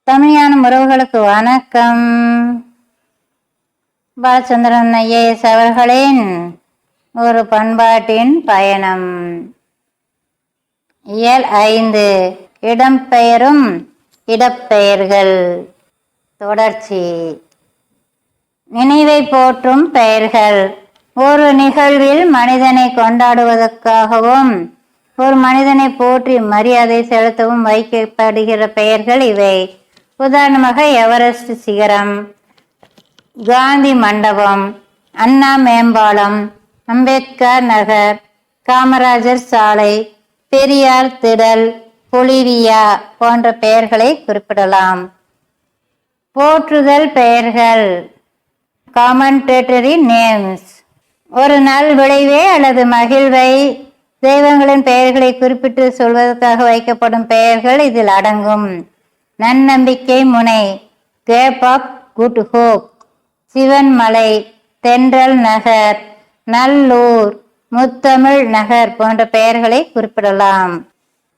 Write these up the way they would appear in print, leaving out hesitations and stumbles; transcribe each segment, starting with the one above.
தமிழான உறவுகளுக்கு வணக்கம். பாலச்சந்திரன் ஐஏஎஸ் அவர்களின் ஒரு பண்பாட்டின் பயணம். இயல் 5 இடம்பெயரும் இடப்பெயர்கள். தொடர்ச்சி. நினைவை போற்றும் பெயர்கள். ஒரு நிகழ்வில் மனிதனை கொண்டாடுவதற்காகவும் ஒரு மனிதனை போற்றி மரியாதை செலுத்தவும் வைக்கப்படுகிற பெயர்கள் இவை. உதாரணமாக எவரெஸ்ட் சிகரம், காந்தி மண்டபம், அண்ணா மேம்பாலம், அம்பேத்கர் நகர், காமராஜர் சாலை, பெரியார் திடல், பொலிவியா போன்ற பெயர்களை குறிப்பிடலாம். போற்றுதல் பெயர்கள். காமெண்டேட்டரி நேம்ஸ். ஒரு நல் விளைவை அல்லது மகிழ்வை தெய்வங்களின் பெயர்களை குறிப்பிட்டு சொல்வதற்காக வைக்கப்படும் பெயர்கள் இதில் அடங்கும். நன்னம்பிக்கை முனை, கேப் ஆஃப் குட் ஹோப், சிவன் மலை, தென்றல் நகர், நல்லூர், முத்தமிழ் நகர் போன்ற பெயர்களை குறிப்பிடலாம்.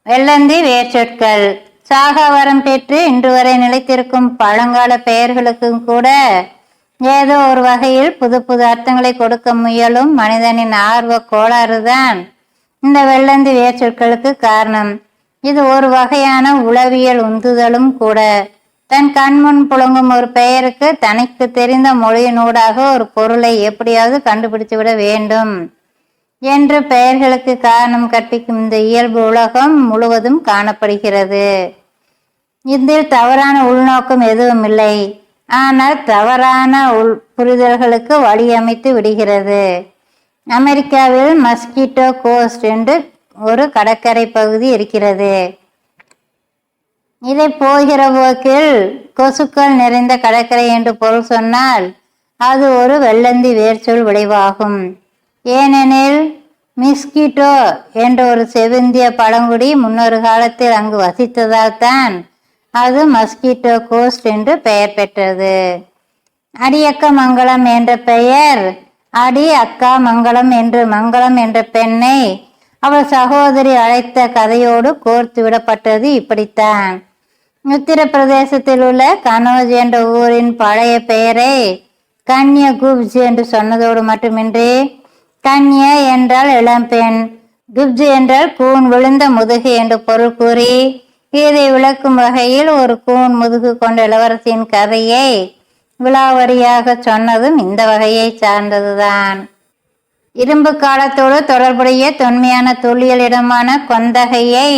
வெள்ளந்தி வேர்ச்சொற்கள். சாகாவரம் பெற்று இன்று வரை நிலைத்திருக்கும் பழங்கால பெயர்களுக்கும் கூட ஏதோ ஒரு வகையில் புது புது அர்த்தங்களை கொடுக்க முயலும் மனிதனின் ஆர்வ கோளாறுதான் இந்த வெள்ளந்தி வேர்ச்சொற்களுக்கு காரணம். இது ஒரு வகையான உளவியல் உந்துதலும் கூட. தன் கண்முன் புழங்கும் ஒரு பெயருக்கு தனக்கு தெரிந்த மொழியினூடாக ஒரு பொருளை எப்படியாவது கண்டுபிடித்து விட வேண்டும் என்று பெயர்களுக்கு காரணம் கற்பிக்கும் இந்த இயல்பு உலகம் முழுவதும் காணப்படுகிறது. இதில் தவறான உள்நோக்கம் எதுவும் இல்லை, ஆனால் தவறான புரிதல்களுக்கு வழியமைத்து விடுகிறது. அமெரிக்காவில் மஸ்கிட்டோ கோஸ்ட் என்று ஒரு கடற்கரை பகுதி இருக்கிறது. இதை போகிற போக்கில் கொசுக்கள் நிறைந்த கடற்கரை என்று பொருள் சொன்னால் அது ஒரு வெள்ளந்தி வேர்ச்சொல் விளைவாகும். ஏனெனில் மிஸ்கிட்டோ என்ற ஒரு செவிந்திய பழங்குடி முன்னொரு காலத்தில் அங்கு வசித்ததால் தான் அது மஸ்கிட்டோ கோஸ்ட் என்று பெயர் பெற்றது. அடியக்க மங்கலம் என்ற பெயர் அடி அக்கா மங்கலம் என்று மங்கலம் என்ற பெண்ணை அவள் சகோதரி அழைத்த கதையோடு கோர்த்து விடப்பட்டது இப்படித்தான். உத்தரப்பிரதேசத்தில் உள்ள கனோஜ் என்ற ஊரின் பழைய பெயரை கன்யா குப்ஜ் என்று சொன்னதோடு மட்டுமின்றி கன்யா என்றால் இளம்பெண், குப்ஜ் என்றால் கூன் விழுந்த முதுகு என்று பொருள் கூறி இதை விளக்கும் வகையில் ஒரு கூன் முதுகு கொண்ட இளவரசியின் கதையை விலாவரியாக சொன்னதும் இந்த வகையை சார்ந்ததுதான். இரும்பு காலத்தோடு தொடர்புடைய தொன்மையான தொல்லியல் இடமான கொந்தகையை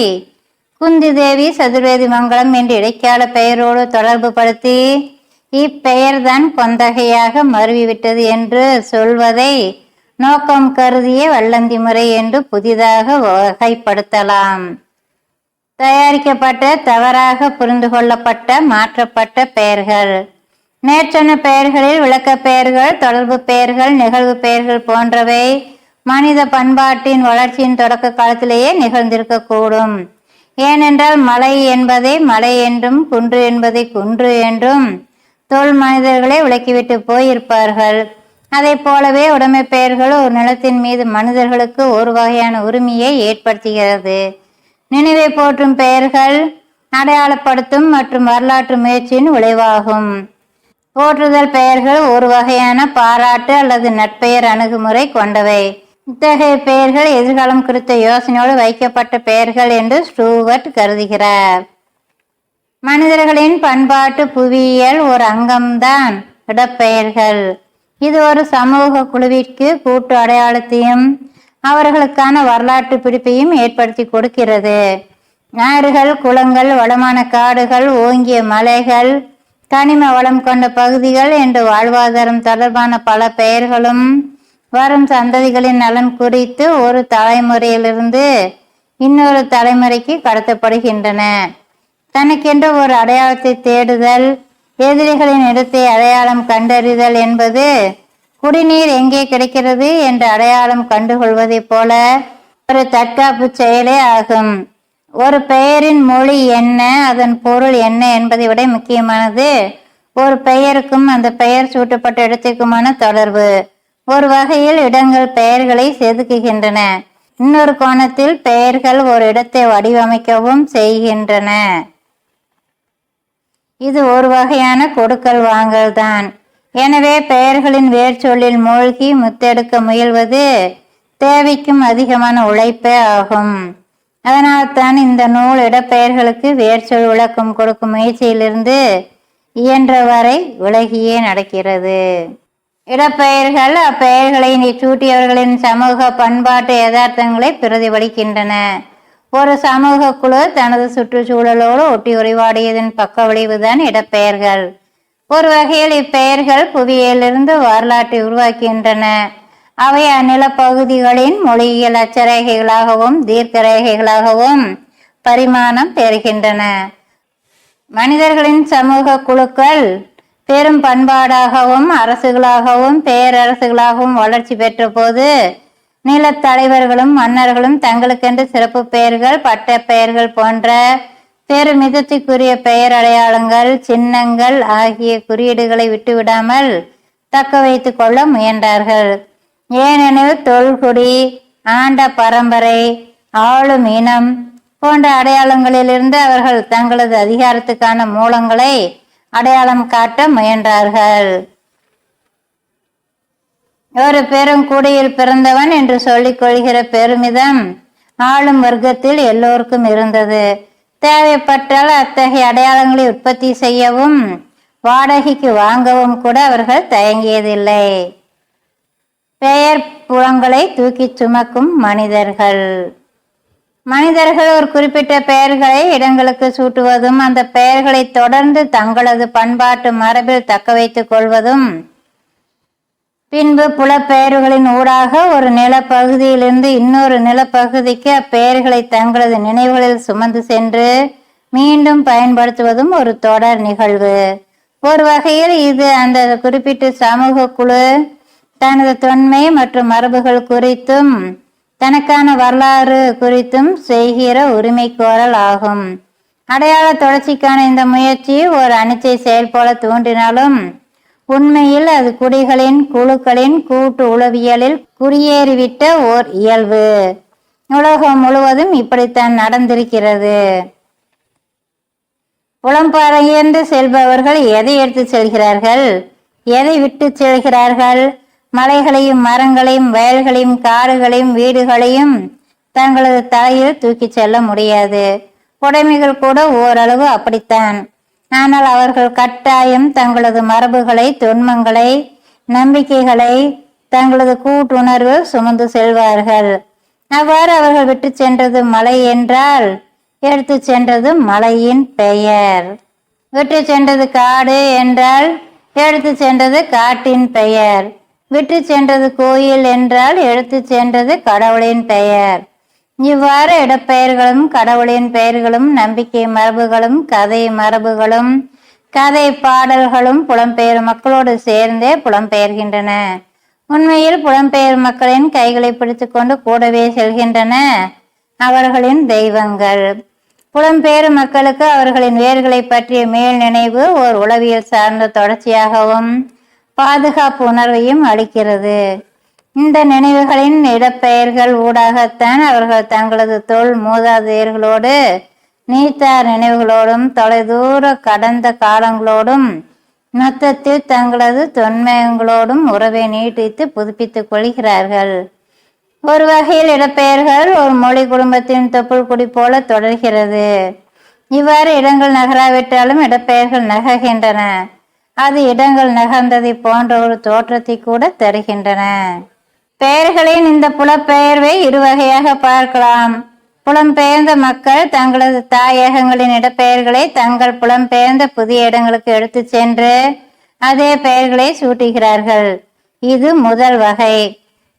குந்தி தேவி சதுர்வேதி மங்கலம் என்று இடைக்கால பெயரோடு தொடர்பு படுத்தி இப்பெயர்தான் கொந்தகையாக மருவிவிட்டது என்று சொல்வதை நோக்கம் கருதிய வெள்ளந்தி முறை என்று புதிதாக வகைப்படுத்தலாம். தயாரிக்கப்பட்ட தவறாக புரிந்து கொள்ளப்பட்ட மாற்றப்பட்ட பெயர்கள். நேர்ச்சொன்ன பெயர்களில் விளக்க பெயர்கள், தொடர்பு பெயர்கள், நிகழ்வு பெயர்கள் போன்றவை மனித பண்பாட்டின் வளர்ச்சியின் தொடக்க காலத்திலேயே நிகழ்ந்திருக்கக்கூடும். ஏனென்றால் மலை என்பதை மலை என்றும் குன்று என்பதை குன்று என்றும் தொல் மனிதர்களை விளக்கிவிட்டு போயிருப்பார்கள். அதை போலவே உடைமை பெயர்கள் ஒரு நிலத்தின் மீது மனிதர்களுக்கு ஒரு வகையான உரிமையை ஏற்படுத்துகிறது. நினைவை போற்றும் பெயர்கள் அடையாளப்படுத்தும் மற்றும் வரலாற்று முயற்சியின் விளைவாகும். போற்றுதல் பெயர்கள் ஒரு வகையான பாராட்டு அல்லது நட்பெயர் அணுகுமுறை கொண்டவை. இத்தகைய பெயர்கள் எதிர்காலம் குறித்த யோசனையோடு வைக்கப்பட்ட பெயர்கள் என்று ஸ்டூவர்ட் கருதுகிறார். மனிதர்களின் பண்பாட்டு புவியியல் ஒரு அங்கம்தான் இடப்பெயர்கள். இது ஒரு சமூக குழுவிற்கு கூட்டு அடையாளத்தையும் அவர்களுக்கான வரலாற்று பிடிப்பையும் ஏற்படுத்தி கொடுக்கிறது. ஆறுகள், குளங்கள், வளமான காடுகள், ஓங்கிய மலைகள், கனிம வளம் கொண்ட பகுதிகள் என்று வாழ்வாதாரம் தொடர்பான பல பெயர்களும் வரும் சந்ததிகளின் நலன் குறித்து ஒரு தலைமுறையிலிருந்து இன்னொரு தலைமுறைக்கு கடத்தப்படுகின்றன. தனக்கென்று ஒரு அடையாளத்தை தேடுதல், எதிரிகளின் இடத்தை அடையாளம் கண்டறிதல் என்பது குடிநீர் எங்கே கிடைக்கிறது என்று அடையாளம் கண்டுகொள்வதை போல ஒரு தற்காப்பு செயலே ஆகும். ஒரு பெயரின் மொழி என்ன, அதன் பொருள் என்ன என்பதை விட முக்கியமானது ஒரு பெயருக்கும் அந்த பெயர் சூட்டப்பட்ட இடத்திற்குமான தொடர்பு. ஒரு வகையில் இடங்கள் பெயர்களை செதுக்குகின்றன, இன்னொரு கோணத்தில் பெயர்கள் ஒரு இடத்தை வடிவமைக்கவும் செய்கின்றன. இது ஒரு வகையான கொடுக்கல் வாங்கல் தான். எனவே பெயர்களின் வேர்ச்சொல்லில் மூழ்கி முத்தெடுக்க முயல்வது தேவைக்கும் அதிகமான உழைப்பே ஆகும். அதனால்தான் இந்த நூல் இடப்பெயர்களுக்கு வேர்ச்சொல் விளக்கம் கொடுக்கும் முயற்சியிலிருந்து இயன்றவரை விலகியே நடக்கிறது. இடப்பெயர்கள் அப்பெயர்களை சூட்டியவர்களின் சமூக பண்பாட்டு யதார்த்தங்களை பிரதிபலிக்கின்றன. ஒரு சமூக குழு தனது சுற்றுச்சூழலோடு ஒட்டி உரைவாடியதன் பக்க விளைவுதான் இடப்பெயர்கள். ஒரு வகையில் இப்பெயர்கள் புவியிலிருந்து வரலாற்றை உருவாக்குகின்றன. அவை அந்நிலப்பகுதிகளின் மொழியியல் அச்சரேகைகளாகவும் தீர்க்க ரேகைகளாகவும் பரிமாணம் பெறுகின்றன. மனிதர்களின் சமூக குழுக்கள் பெரும் பண்பாடாகவும் அரசுகளாகவும் பேரரசுகளாகவும் வளர்ச்சி பெற்ற போது நிலத்தலைவர்களும் மன்னர்களும் தங்களுக்கென்று சிறப்பு பெயர்கள், பட்ட பெயர்கள் போன்ற பெருமிதத்துக்குரிய பெயர் அடையாளங்கள், சின்னங்கள் ஆகிய குறியீடுகளை விட்டுவிடாமல் தக்க வைத்து கொள்ள முயன்றார்கள். ஏனெனில் தொல்குடி, ஆண்ட பரம்பரை, ஆளும் இனம் போன்ற அடையாளங்களிலிருந்து அவர்கள் தங்களது அதிகாரத்துக்கான மூலங்களை அடையாளம் காட்ட முயன்றார்கள். ஒரு பெருங்குடியில் பிறந்தவன் என்று சொல்லிக் கொள்கிற பெருமிதம் ஆளும் வர்க்கத்தில் எல்லோருக்கும் இருந்தது. தேவைப்பட்டால் அத்தகைய அடையாளங்களை உற்பத்தி செய்யவும் வாடகைக்கு வாங்கவும் கூட அவர்கள் தயங்கியதில்லை. பெயர் புலங்களை தூக்கி சுமக்கும் மனிதர்கள் ஒரு குறிப்பிட்ட பெயர்களை இடங்களுக்கு சூட்டுவதும் அந்த பெயர்களை தொடர்ந்து தங்களது பண்பாட்டு மரபில் தக்க வைத்துக் கொள்வதும் பின்பு புலப்பெயர்களின் ஊடாக ஒரு நிலப்பகுதியிலிருந்து இன்னொரு நிலப்பகுதிக்கு அப்பெயர்களை தங்களது நினைவுகளில் சுமந்து சென்று மீண்டும் பயன்படுத்துவதும் ஒரு தொடர் நிகழ்வு. ஒரு வகையில் இது அந்த குறிப்பிட்ட சமூக குழு தனது தொன்மை மற்றும் மரபுகள் குறித்தும் தனக்கான வரலாறு குறித்தும் செய்கிற உரிமை கோரல் ஆகும். அடையாள தொடர்ச்சிக்கான இந்த முயற்சி ஒரு அனிச்சை செயல் போல தோன்றினாலும் உண்மையில் அது குடிகளின் குழுக்களின் கூட்டு உளவியலில் குடியேறிவிட்ட ஓர் இயல்பு. உலகம் முழுவதும் இப்படித்தான் நடந்திருக்கிறது. புலம்பெயர்ந்து செல்பவர்கள் எதை எடுத்து செல்கிறார்கள், எதை விட்டு செல்கிறார்கள்? மலைகளையும் மரங்களையும் வயல்களையும் காடுகளையும் வீடுகளையும் தங்களது தலையில் தூக்கி செல்ல முடியாது. உடைமைகள் கூட ஓரளவு அப்படித்தான். ஆனால் அவர்கள் கட்டாயம் தங்களது மரபுகளை, தொன்மங்களை, நம்பிக்கைகளை தங்களது கூட்டுணர்வு சுமந்து செல்வார்கள். அவ்வாறு அவர்கள் விட்டு சென்றது மலை என்றால் எடுத்து சென்றது மலையின் பெயர். விட்டு சென்றது காடு என்றால் எடுத்து சென்றது காட்டின் பெயர். விட்டு சென்றது கோயில் என்றால் எடுத்து சென்றது கடவுளின் பெயர். இவ்வாறு இடப்பெயர்களும் கடவுளின் பெயர்களும் நம்பிக்கை மரபுகளும் கதை மரபுகளும் கதை பாடல்களும் புலம்பெயர் மக்களோடு சேர்ந்தே புலம்பெயர்கின்றன. உண்மையில் புலம்பெயர் மக்களின் கைகளை பிடித்து கொண்டு கூடவே செல்கின்றன அவர்களின் தெய்வங்கள். புலம்பெயர் மக்களுக்கு அவர்களின் வேர்களை பற்றிய மேல் நினைவு ஓர் உளவியல் சார்ந்த தொடர்ச்சியாகவும் பாதுகாப்பு உணர்வையும் அளிக்கிறது. இந்த நினைவுகளின் இடப்பெயர்கள் ஊடாகத்தான் அவர்கள் தங்களது தொல் மூதாதையர்களோடு நீத்தார் நினைவுகளோடும் தொலைதூர கடந்த காலங்களோடும் மொத்தத்தில் தங்களது தொன்மங்களோடும் உறவை நீட்டித்து புதுப்பித்துக் கொள்கிறார்கள். ஒரு வகையில் இடப்பெயர்கள் ஒரு மொழி குடும்பத்தின் தொப்புள் குடி போல தொடர்கிறது. இவ்வாறு இடங்கள் நகராவிட்டாலும் இடப்பெயர்கள் நகர்கின்றன. அது இடங்கள் நகர்ந்ததை போன்ற ஒரு தோற்றத்தை கூட தருகின்றன. பெயர்களின் இந்த புலப்பெயர்வை இரு வகையாக பார்க்கலாம். புலம்பெயர்ந்த மக்கள் தங்களது தாயகங்களின் இடப்பெயர்களை தங்கள் புலம்பெயர்ந்த புதிய இடங்களுக்கு எடுத்து சென்று அதே பெயர்களை சூட்டுகிறார்கள். இது முதல் வகை.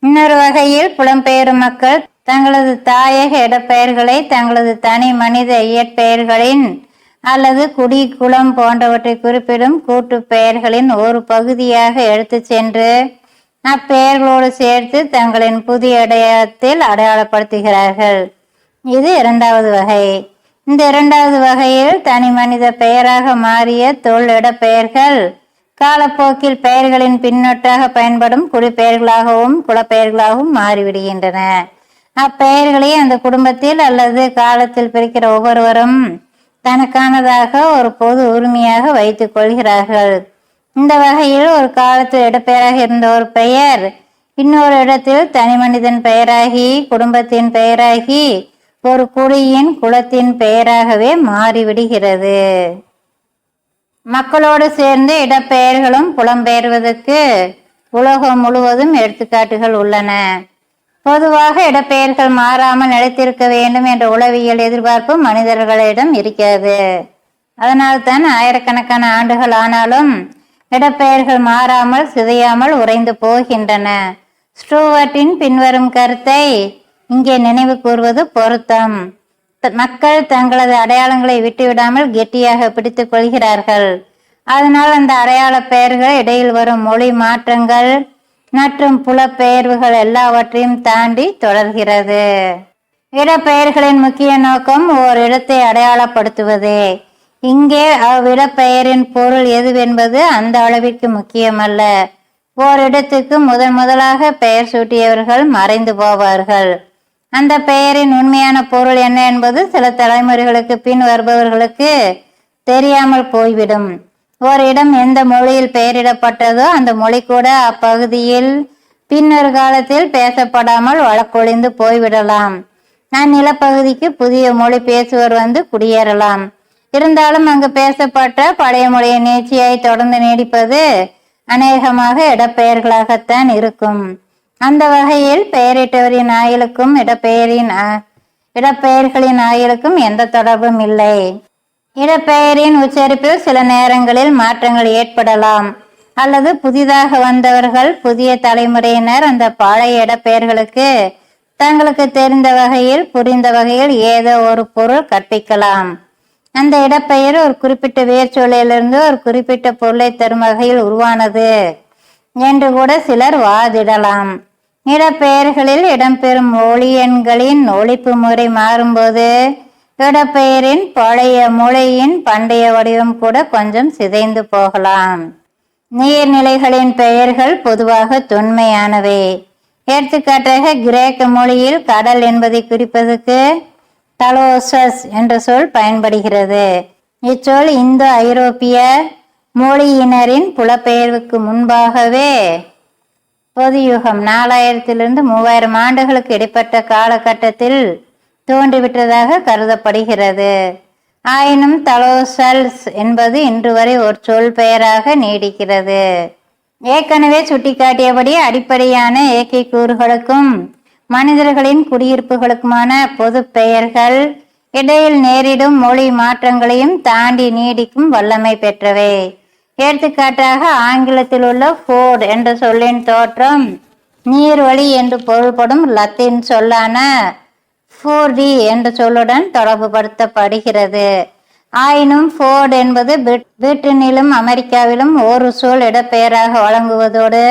இன்னொரு வகையில் புலம்பெயரும் மக்கள் தங்களது தாயக இடப்பெயர்களை தங்களது தனி மனித இயற்பெயர்களின் அல்லது குடி குளம் போன்றவற்றை குறிப்பிடும் கூட்டு பெயர்களின் ஒரு பகுதியாக எடுத்து சென்று அப்பெயர்களோடு சேர்த்து தங்களின் புதிய அடையாளத்தில் அடையாளப்படுத்துகிறார்கள். இது இரண்டாவது வகை. இந்த இரண்டாவது வகையில் தனி மனித பெயராக மாறிய தொல் இடப்பெயர்கள் காலப்போக்கில் பெயர்களின் பின்னொட்டாக பயன்படும் குடிப்பெயர்களாகவும் குலப்பெயர்களாகவும் மாறிவிடுகின்றன. அப்பெயர்களை அந்த குடும்பத்தில் அல்லது காலத்தில் பிரிக்கிற ஒவ்வொருவரும் தனக்கானதாக ஒரு பொது உரிமையாக வைத்துக் கொள்கிறார்கள். இந்த வகையில் ஒரு காலத்தில் இடப்பெயராக இருந்த ஒரு பெயர் இன்னொரு இடத்தில் தனி மனிதன் பெயராகி, குடும்பத்தின் பெயராகி, ஒரு குடியின் குலத்தின் பெயராகவே மாறிவிடுகிறது. மக்களோடு சேர்ந்து இடப்பெயர்களும் புலம்பெயர்வதற்கு உலகம் முழுவதும் எடுத்துக்காட்டுகள் உள்ளன. பொதுவாக இடப்பெயர்கள் மாறாமல் நிலைத்திருக்க வேண்டும் என்ற உளவியல் எதிர்பார்ப்பு மனிதர்களிடம் இருக்கிறது. அதனால்தான் ஆயிரக்கணக்கான ஆண்டுகள் ஆனாலும் இடப்பெயர்கள் மாறாமல் சிதையாமல் உறைந்து போகின்றன. ஸ்டூவர்ட்டின் பின்வரும் கருத்தை இங்கே நினைவு கூறுவது பொருத்தம். மக்கள் தங்களது அடையாளங்களை விட்டுவிடாமல் கெட்டியாக பிடித்துக் கொள்கிறார்கள். அதனால் அந்த அடையாள பெயர்கள் இடையில் வரும் மொழி மாற்றங்கள் மற்றும் புலப்பெயர்வுகள் எல்லாவற்றையும் தாண்டி தொடர்கிறது. இடப்பெயர்களின் முக்கிய நோக்கம் ஓர் இடத்தை அடையாளப்படுத்துவதே. இங்கே அவ்விடப்பெயரின் பொருள் எதுவென்பது அந்த அளவிற்கு முக்கியமல்ல. ஓரிடத்துக்கு முதலாக பெயர் சூட்டியவர்கள் மறைந்து போவார்கள். அந்த பெயரின் உண்மையான பொருள் என்ன என்பது சில தலைமுறைகளுக்கு பின் வருபவர்களுக்கு தெரியாமல் போய்விடும். ஓரிடம் எந்த மொழியில் பெயரிடப்பட்டதோ அந்த மொழி கூட அப்பகுதியில் பின்னொரு காலத்தில் பேசப்படாமல் வழக்கொழிந்து போய்விடலாம். அந்நிலப்பகுதிக்கு புதிய மொழி பேசுவோர் வந்து குடியேறலாம். இருந்தாலும் அங்கு பேசப்பட்ட பழைய மொழியை நீட்சியாய் தொடர்ந்து நீடிப்பது அநேகமாக இடப்பெயர்களாகத்தான் இருக்கும். அந்த வகையில் பெயரிட்டவரின் ஆயுளுக்கும் இடப்பெயர்களின் ஆயுளுக்கும் எந்த தொடர்பும் இல்லை. இடப்பெயரின் உச்சரிப்பில் சில நேரங்களில் மாற்றங்கள் ஏற்படலாம். அல்லது புதிதாக வந்தவர்கள், புதிய தலைமுறையினர் அந்த பழைய இடப்பெயர்களுக்கு தங்களுக்கு தெரிந்த வகையில், புரிந்த வகையில் ஏதோ ஒரு பொருள் கற்பிக்கலாம். அந்த இடப்பெயர் ஒரு குறிப்பிட்ட வேர்ச்சொல்லிலிருந்து ஒரு குறிப்பிட்ட பொருளை தரும் வகையில் உருவானது என்று கூட சிலர் வாதிடலாம். இடப்பெயர்களில் இடம்பெறும் ஒளி எண்களின் ஒலிப்பு முறை மாறும்போது இடப்பெயரின் பழைய மொழியின் பண்டைய வடிவம் கூட கொஞ்சம் சிதைந்து போகலாம். நீர்நிலைகளின் பெயர்கள் பொதுவாக தொன்மையானவை. எடுத்துக்காட்டாக கிரேக்க மொழியில் கடல் என்பதை குறிப்பதற்கு தலோசஸ் என்ற சொல் பயன்படுகிறது. இச்சொல் இந்தோ ஐரோப்பிய மொழியினரின் புலப்பெயர்வுக்கு முன்பாகவே பொதுயுகம் 4000 3000 ஆண்டுகளுக்கு இடைப்பட்ட காலகட்டத்தில் தோன்றிவிட்டதாக கருதப்படுகிறது. ஆயினும் தலோசல்ஸ் என்பது இன்று வரை ஒரு சொல் பெயராக நீடிக்கிறது. ஏற்கனவே சுட்டிக்காட்டியபடி அடிப்படையான இயற்கை கூறுகளுக்கும் மனிதர்களின் குடியிருப்புகளுக்குமான பொது பெயர்கள் இடையில் நேரிடும் மொழி மாற்றங்களையும் தாண்டி நீடிக்கும் வல்லமை பெற்றவை. எடுத்துக்காட்டாக ஆங்கிலத்தில் உள்ள ஃபோர்ட் என்ற சொல்லின் தோற்றம் நீர்வழி என்று பொருள்படும் லத்தீன் சொல்லான ஃபோர்டி என்ற சொல்லுடன் தொடர்பு படுத்தப்படுகிறது. ஆயினும் ஃபோர்ட் என்பது பிரிட்டனிலும் அமெரிக்காவிலும் ஒரு சொல் இடப்பெயராக வழங்குவதோடு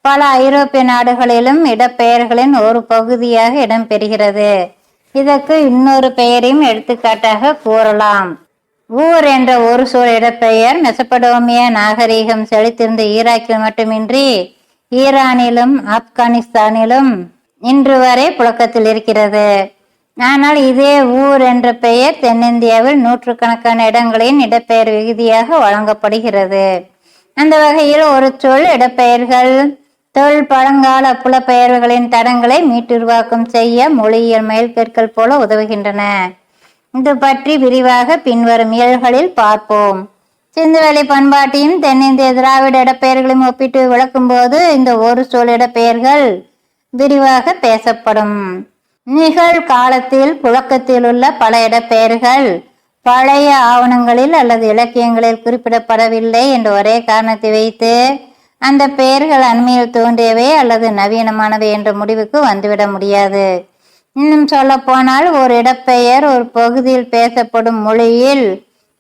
பல ஐரோப்பிய நாடுகளிலும் இடப்பெயர்களின் ஒரு பகுதியாக இடம்பெறுகிறது. இதற்கு இன்னொரு பெயரையும் எடுத்துக்காட்டாக கூறலாம். ஊர் என்ற ஒரு சொல் இடப்பெயர் மெசபடோமிய நாகரீகம் செழித்திருந்த ஈராக்கில் மட்டுமின்றி ஈரானிலும் ஆப்கானிஸ்தானிலும் இன்று வரை புழக்கத்தில் இருக்கிறது. ஆனால் இதே ஊர் என்ற பெயர் தென்னிந்தியாவில் நூற்றுக்கணக்கான இடங்களின் இடப்பெயர் விகுதியாக வழங்கப்படுகிறது. அந்த வகையில் ஒரு சொல் இடப்பெயர்கள் தொல் பழங்கால புலப்பெயர்வுகளின் தடங்களை மீட்டுருவாக்கம் செய்ய மொழியியல் மைல்கற்கள் போல உதவுகின்றன. இது பற்றி விரிவாக பின்வரும் இயல்களில் பார்ப்போம். சிந்துவெளி பண்பாட்டையும் தென்னிந்திய திராவிட இடப்பெயர்களையும் ஒப்பிட்டு விளக்கும் போது இந்த ஒரு சொல் இடப்பெயர்கள் விரிவாக பேசப்படும். நிகழ்காலத்தில் புழக்கத்தில் உள்ள பல இடப்பெயர்கள் பழைய ஆவணங்களில் அல்லது இலக்கியங்களில் குறிப்பிடப்படவில்லை என்ற ஒரே காரணத்தை வைத்து அந்த பெயர்கள் அண்மையில் தோன்றியவை அல்லது நவீனமானவை என்ற முடிவுக்கு வந்துவிட முடியாது. இன்னும் சொல்ல போனால் ஒரு இடப்பெயர் ஒரு பகுதியில் பேசப்படும் மொழியில்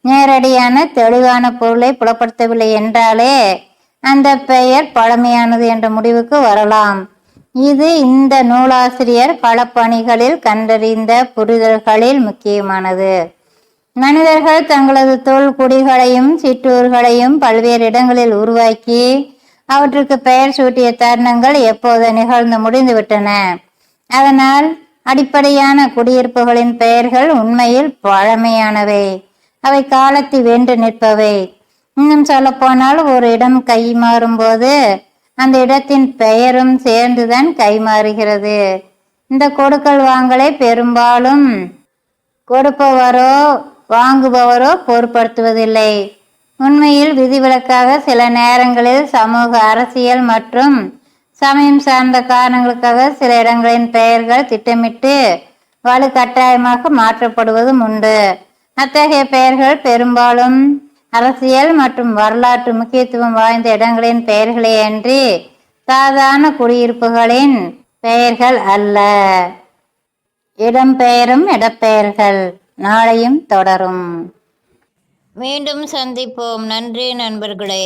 நேரடியான தெளிவான பொருளை புலப்படுத்தவில்லை என்றாலே அந்த பெயர் பழமையானது என்ற முடிவுக்கு வரலாம். இது இந்த நூலாசிரியர் களப்பணிகளில் கண்டறிந்த புரிதல்களில் முக்கியமானது. மனிதர்கள் தங்களது தொல்குடிகளையும் சிற்றூர்களையும் பல்வேறு இடங்களில் உருவாக்கி அவற்றுக்கு பெயர் சூட்டிய தருணங்கள் எப்போது நிகழ்ந்து முடிந்துவிட்டன. அதனால் அடிப்படையான குடியிருப்புகளின் பெயர்கள் உண்மையில் பழமையானவை. அவை காலத்தை வென்று நிற்பவை. இன்னும் சொல்ல போனால் ஒரு இடம் கை மாறும்போது அந்த இடத்தின் பெயரும் சேர்ந்துதான் கை மாறுகிறது. இந்த கொடுக்கல் வாங்கலை பெரும்பாலும் கொடுப்பவரோ வாங்குபவரோ பொருட்படுத்துவதில்லை. உண்மையில் விதிவிலக்காக சில நேரங்களில் சமூக, அரசியல் மற்றும் சமயம் சார்ந்த காரணங்களுக்காக சில இடங்களின் பெயர்கள் திட்டமிட்டு வலுக்கட்டாயமாக மாற்றப்படுவதும் உண்டு. அத்தகைய பெயர்கள் பெரும்பாலும் அரசியல் மற்றும் வரலாற்று முக்கியத்துவம் வாய்ந்த இடங்களின் பெயர்களே அன்றி சாதாரண குடியிருப்புகளின் பெயர்கள் அல்ல. இடம்பெயரும் இடப்பெயர்கள் நாளையும் தொடரும். மீண்டும் சந்திப்போம். நன்றி நண்பர்களே.